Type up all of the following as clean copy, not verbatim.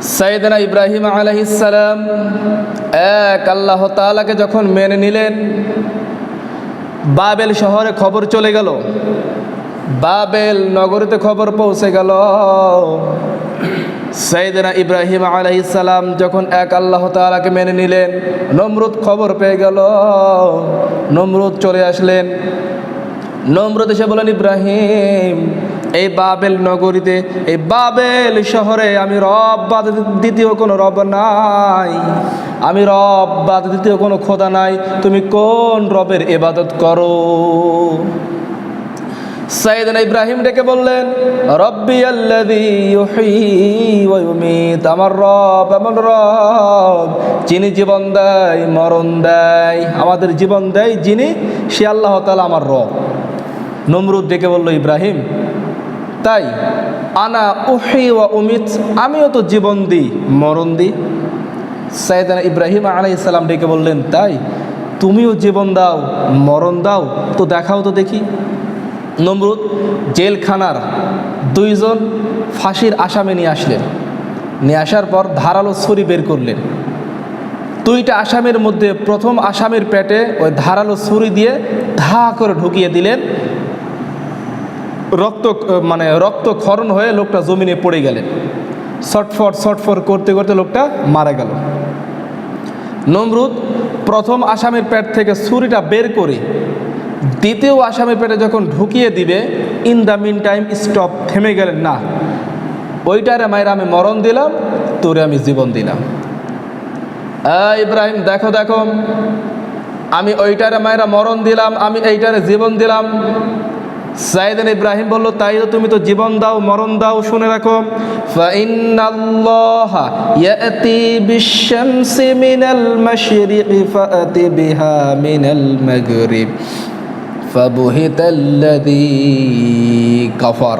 সাইয়েদনা ইব্রাহিম আলাইহিস সালাম এক আল্লাহ তাআলাকে যখন মেনে নিলেন, বাবেল শহরে খবর চলে গেল, বাবেল নগরীতে খবর পৌঁছে গেল। সাইয়েদনা ইব্রাহিম আলাইহিস সালাম যখন এক আল্লাহ তাআলাকে মেনে নিলেন, নমরুদ খবর পেয়ে গেল। নমরুদ চলে আসলেন। নমরুদ এসে বলেন, ইব্রাহিম, এই বাবেল নগরীতে, এই বাবেল শহরে আমি রব বাদ দ্বিতীয় কোনো রব নাই, আমি রব বাদ দ্বিতীয় কোনো খোদা নাই, তুমি কোন রবের ইবাদত করো? সাইয়েদনা ইব্রাহিম ডেকে বললেন, রব্বি আল্লাযী ইউহয়ী ওয়া ইউমীত, আমার রব এমন রব যিনি জীবন দেয় মরণ দেয়, আমাদের জীবন দেয় যিনি, সে আল্লাহ তাআলা আমার রব। নমরুদ ডেকে বলল, ইব্রাহিম, তাই? আনা উহয়ী ওয়া উমীত, আমিও তো জীবন দিই মরণ দিই। সাইয়েদনা ইব্রাহিম আলাইহিস সালাম ডেকে বললেন, তাই? তুমিও জীবন দাও মরণ দাও, তো দেখাও তো দেখি। নমরুদ জেলখানার দুইজন ফাঁসির আসামি নিয়ে আসলেন। নিয়ে আসার পর ধারালো ছুরি বের করলেন। দুইটা আসামির মধ্যে প্রথম আসামির পেটে ওই ধারালো ছুরি দিয়ে ধা করে ঢুকিয়ে দিলেন। রক্তক্ষরণ হয়ে লোকটা জমিনে পড়ে গেলেন। ছটফট করতে করতে লোকটা মারা গেল। নমরুদ প্রথম আসামির পেট থেকে ছুরিটা বের করে দ্বিতীয় আসামির পেটে যখন ঢুকিয়ে দিবে, in the meantime stop, থেমে গেলেন, না, ওইটারে মায়েরা আমি মরণ দিলাম, তোরে আমি জীবন দিলাম। ইব্রাহিম দেখো দেখো, আমি ওইটারে মায়েরা মরণ দিলাম, আমি এইটারে জীবন দিলাম। সাইয়েদনা ইব্রাহিম বলল, তাই তো, তুমি তো জীবন দাও মরণ দাও, শুনে রাখো, ফাইন্নাল্লাহা ইয়াতি বিশ-শামসি মিনাল মাশরিকি ফাআতি বিহা মিনাল মাগরিব ফাবুহিতাল্লাযী কাফার।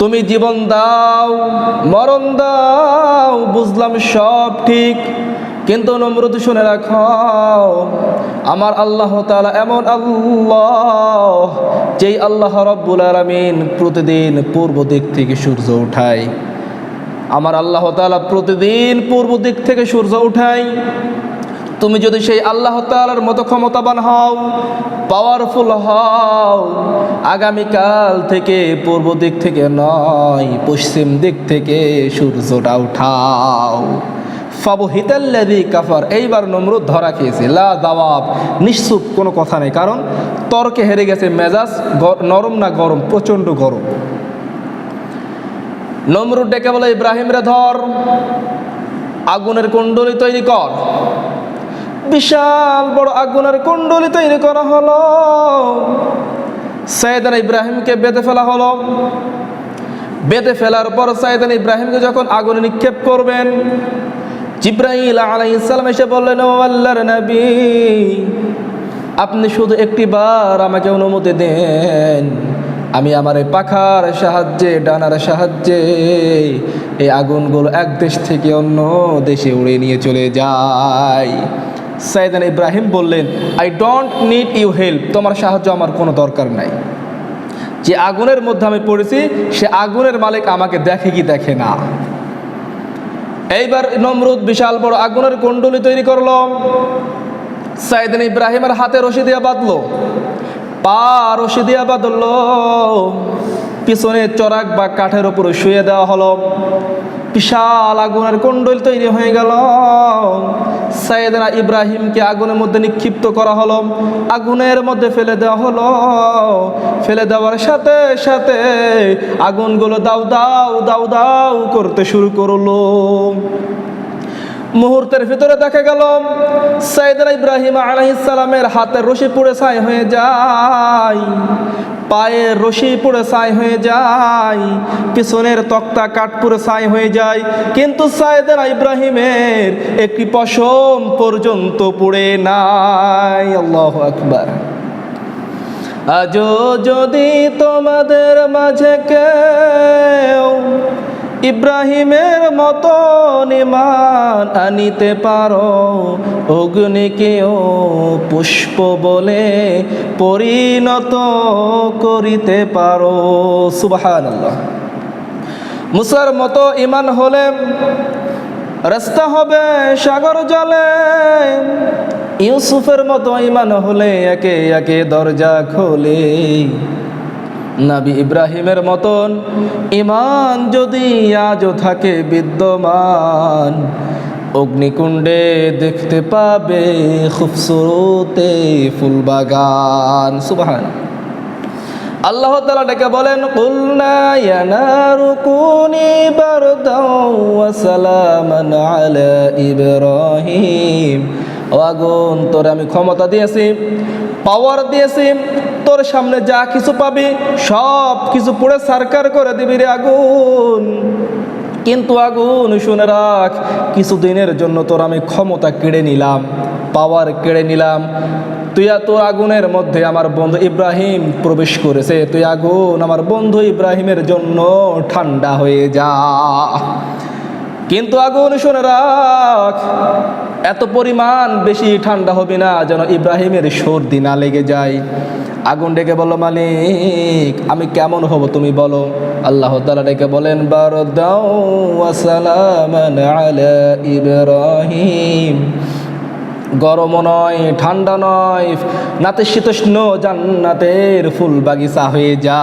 তুমি জীবন দাও মরণ দাও, বুঝলাম সব ঠিক, কিন্তু নমরুদ শুনে রাখো, আমার আল্লাহ তাআলা এমন আল্লাহ, যেই আল্লাহ রব্বুল আলামিন প্রতিদিন পূর্ব দিক থেকে সূর্য উঠায়। আমার আল্লাহ তাআলা প্রতিদিন পূর্ব দিক থেকে সূর্য উঠায়। তুমি যদি সেই আল্লাহ তাআলার মতো ক্ষমতাবান হও, পাওয়ারফুল হও, আগামীকাল থেকে পূর্ব দিক থেকে নয়, পশ্চিম দিক থেকে সূর্যটা উঠাও। ফাবুহিতাল্লাযী কাফার। এইবার নমরুদ ধরা খেয়েছে, লা জবাব, নিশ্চুপ, কোনো কথা নেই, কারণ তর্কে হেরে গেছে। মেজাজ নরম না গরম, প্রচণ্ড গরম। নমরুদ ডেকে বলে, ইব্রাহিম রে ধর, আগুনের কুণ্ডলী তৈরি কর। বিশাল বড় আগুনের কুণ্ডলী তৈরি করা হলো। সাইয়েদনা ইব্রাহিমকে বেঁধে ফেলা হলো। বেঁধে ফেলার পর সাইয়েদনা ইব্রাহিমকে যখন আগুনে নিক্ষেপ করবেন, জিবরাইল আলাইহিস সালাম এসে বললেন, ও আল্লাহর নবী, আপনি শুধু একটিবার আমাকে অনুমতি দেন, আমি আমার এই পাখার সাহায্যে, ডানার সাহায্যে এই আগুনগুলো এক দেশ থেকে অন্য দেশে উড়ে নিয়ে চলে যায়। সাইয়েদনা ইব্রাহিম বললেন, I don't need you help, তোমার সাহায্য আমার কোনো দরকার নাই। যে আগুনের মধ্যে আমি পড়েছি, সে আগুনের মালিক আমাকে দেখে কি দেখে না। এইবার নমরুদ বিশাল বড় আগুনের কুণ্ডলী তৈরি করলো। সাইয়েদনা ইব্রাহিমের হাতে রশি দিয়ে বাঁধলো, পা রশি দিয়ে বাঁধলো, পিছনে চড়াক বা কাঠের উপরে শুয়ে দেওয়া হলো। বিশাল আগুনের কুণ্ডলী তৈরি হয়ে গেল। সাইয়েদনা ইব্রাহিমকে আগুনের মধ্যে নিক্ষিপ্ত করা হলো, আগুনের মধ্যে ফেলে দেওয়া হলো। ফেলে দেওয়ার সাথে সাথে আগুনগুলো দাউ দাউ দাউ দাউ করতে শুরু করলো। মুহূর্তের ভিতরে দেখা গেল সাইয়েদনা ইব্রাহিম আলাইহিস সালামের হাতের রশি পুড়ে ছাই হয়ে যায়, পায়ের রশি পুড়ে ছাই হয়ে যায়, পিছনের তক্তা কাঠ পুড়ে ছাই হয়ে যায়, কিন্তু সাইয়েদনা ইব্রাহিমের একটি পশম পর্যন্ত পুড়ে নাই। আল্লাহু আকবার। আজও যদি তোমাদের মাঝে কেউ ইব্রাহিমের মতন ঈমান আনিতে পারো, অগ্নিকেও পুষ্প বলে পরিণত করিতে পারো। সুবহানাল্লাহ। মুসার মতো ঈমান হলে রাস্তা হবে সাগর জলে, ইউসুফের মতো ঈমান হলে একে একে দরজা খোলে। নবী ইব্রাহিমের মতন ঈমান যদি আজও থাকে বিদ্যমান, অগ্নিকুণ্ডে দেখতে পাবে খুবসুরতে ফুলবাগান। সুবহানাল্লাহ। আল্লাহ তাআলা ডেকে বলেন, কুলনা ইয়া নারু কুনি বারদাও ওয়া সালামান আলা ইব্রাহিম। ও আগুন, তোরে আমি ক্ষমতা দিয়েছি, পাওয়ার দিয়েছি, তোর সামনে যা কিছু পাবি সব কিছু পুড়ে সারকার করে দিবি রে আগুন। কিন্তু আগুন শুনে রাখ, কিছুদিনের জন্য তোর আমি ক্ষমতা কেড়ে নিলাম, পাওয়ার কেড়ে নিলাম। তোর আগুনের মধ্যে আমার বন্ধু ইব্রাহিম প্রবেশ করেছে, তুই আগুন আমার বন্ধু ইব্রাহিমের জন্য ঠান্ডা হয়ে যা। কিন্তু আগুন শুনে রাখ, এত পরিমাণ বেশি ঠান্ডা হবে না যেন ইব্রাহিমের সর্দি না লেগে যায়। আগুন ডেকে বলল, মালিক আমি কেমন হব তুমি বলো। আল্লাহ তাআলা ডেকে বলেন, বারদাও ওয়া সালামান আলা ইব্রাহিম। গরম নয়, ঠান্ডা নয়, নাতিশীতোষ্ণ জান্নাতের ফুল বাগিচা হয়ে যা।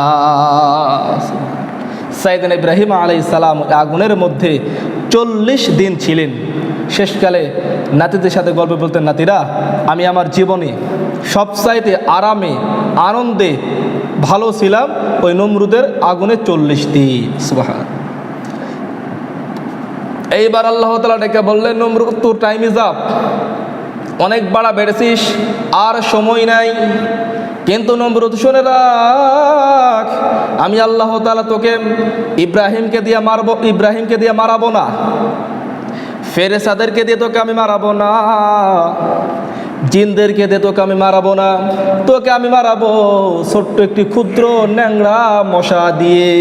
সাইয়েদনা ইব্রাহিম আলাইহিস সালাম আগুনের মধ্যে 40 দিন ছিলেন। শেষকালে নাতিদের সাথে গল্প বলতেন, নাতিরা আমি আমার জীবনে সবচাইতে আরামে আনন্দে ভালো ছিলাম ওই নমরুদের আগুনে 40 দিন। সুবহান। এইবার আল্লাহ তাআলা ডেকে বললেন, নমরুদ তোর টাইম ইজ আপ, অনেক বাড়া বেড়েছিস, আর সময় নাই। কিন্তু নমরুদ শুনে রাখ, আমি আল্লাহ তাআলা তোকে ইব্রাহিমকে দিয়ে মারাবো না, ফেরেশতাদেরকে দিয়ে তোকে আমি মারাবো না, জিনদেরকে দিয়ে তোকে আমি মারাবো না, তোকে আমি মারাবো ছোট্ট একটি ক্ষুদ্র ন্যাংরা মশা দিয়ে।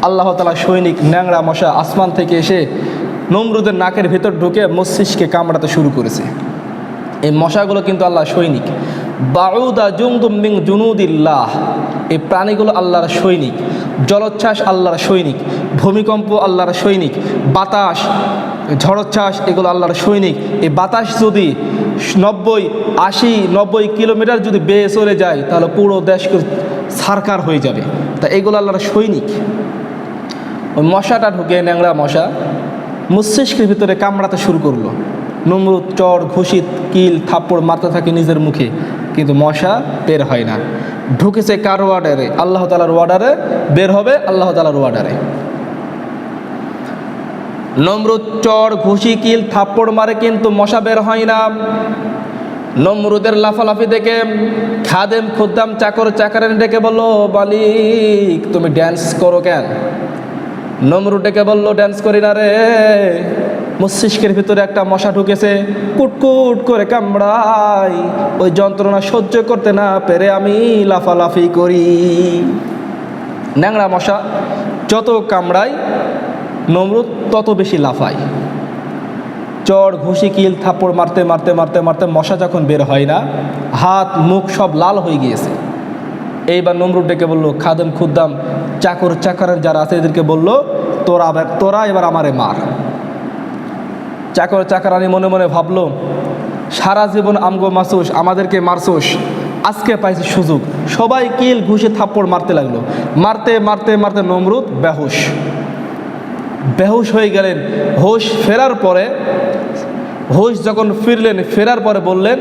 আল্লাহ তাআলা সৈনিক ন্যাংরা মশা আসমান থেকে এসে নমরুদের নাকের ভেতর ঢুকে মস্তিষ্কে কামড়াতে শুরু করেছে। এই মশাগুলো কিন্তু আল্লাহ সৈনিক। বাউদা জুনদুম মিন জুনুদিল্লাহ, এই প্রাণীগুলো আল্লাহর সৈনিক। জলোচ্ছ্বাস আল্লাহর সৈনিক, ভূমিকম্প আল্লাহর সৈনিক, বাতাস ঝড়োচ্ছ্বাস এগুলো আল্লাহর সৈনিক। এই বাতাস যদি 90 কিলোমিটার যদি বেয়ে চলে যায় তাহলে পুরো দেশকে ছারকার হয়ে যাবে। তা এগুলো আল্লাহর সৈনিক। ওই মশাটা ঢুকে, ন্যাংরা মশা মস্তিষ্কের ভিতরে কামড়াতে শুরু করলো। নমরুদ চড় ঘুষি কিল থাপ্পড় মারতে থাকে নিজের মুখে, কিন্তু মশা বের হয় না। ঢুকেছে কার ওয়ার্ডারে? আল্লাহ তাআলার ওয়ার্ডারে। বের হবে আল্লাহ তাআলার ওয়ার্ডারে। নমরুদ চড় ঘুষি কিল থাপ্পড় মারে, কিন্তু মশা বের হয় না। নমরুদের লাফালাফি দেখে খাদেম খুদ্দাম চাকর চাকরান ডেকে বললো, মালিক তুমি ড্যান্স করো কেন? নমরুদ ডেকে বললো, ড্যান্স করি না রে, মস্তিষ্কের ভিতরে একটা মশা ঢুকেছে, কুটকুট করে কামড়াই, ওই যন্ত্রণা সহ্য করতে না পেরে আমি লাফালাফি করি। ন্যাংরা মশা যত কামড়ায় নমরুদ তত বেশি লাফায়। চড় ঘুষি কিল থাপ্পড় মারতে মারতে মারতে মারতে মশা যখন বের হয় না, হাত মুখ সব লাল হয়ে গিয়েছে। এইবার নমরুদ ডেকে বললো, খাদেম খুদ্দাম চাকর চাকরান যারা আছে এদেরকে বললো, তোরা এবার আমারে মার। চাকর চাকরানি মনে মনে ভাবলো, সারা জীবন আমগো মাসুস, আমাদেরকে মারসোস, আজকে পাইছে সুযোগ। সবাই কিল ঘুষে থাপ্পড় মারতে লাগলো। মারতে মারতে মারতে নমরুদ বেহুশ হয়ে গেলেন। হোশ যখন ফিরলেন, ফেরার পরে বললেন,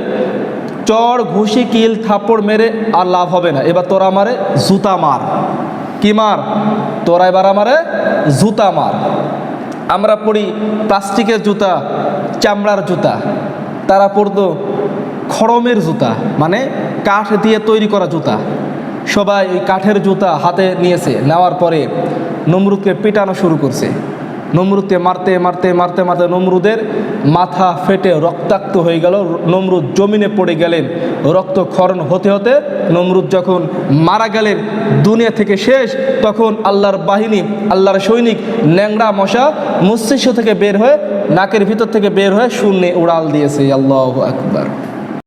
চড় ঘুষি কিল থাপ্পড় মেরে আর লাভ হবে না, এবার তোরা আমারে জুতা মার। কি মার? তোরা এবার আমারে জুতা মার। আমরা পড়ি প্লাস্টিকের জুতা, চামড়ার জুতা, তারা পরতো খড়মের জুতা, মানে কাঠ দিয়ে তৈরি করা জুতা। সবাই ওই কাঠের জুতা হাতে নিয়েছে। নেওয়ার পরে নমরুদকে পিটানো শুরু করছে। নমরুদকে মারতে মারতে মারতে মারতে নমরুদের মাথা ফেটে রক্তাক্ত হয়ে গেল। নমরুদ জমিনে পড়ে গেলেন। রক্তক্ষরণ হতে হতে নমরুদ যখন মারা গেলেন, দুনিয়া থেকে শেষ, তখন আল্লাহর বাহিনী, আল্লাহর সৈনিক ন্যাংরা মশা মস্তিষ্ক থেকে বের হয়ে, নাকের ভিতর থেকে বের হয়ে শূন্যে উড়াল দিয়েছে। আল্লাহু আকবার।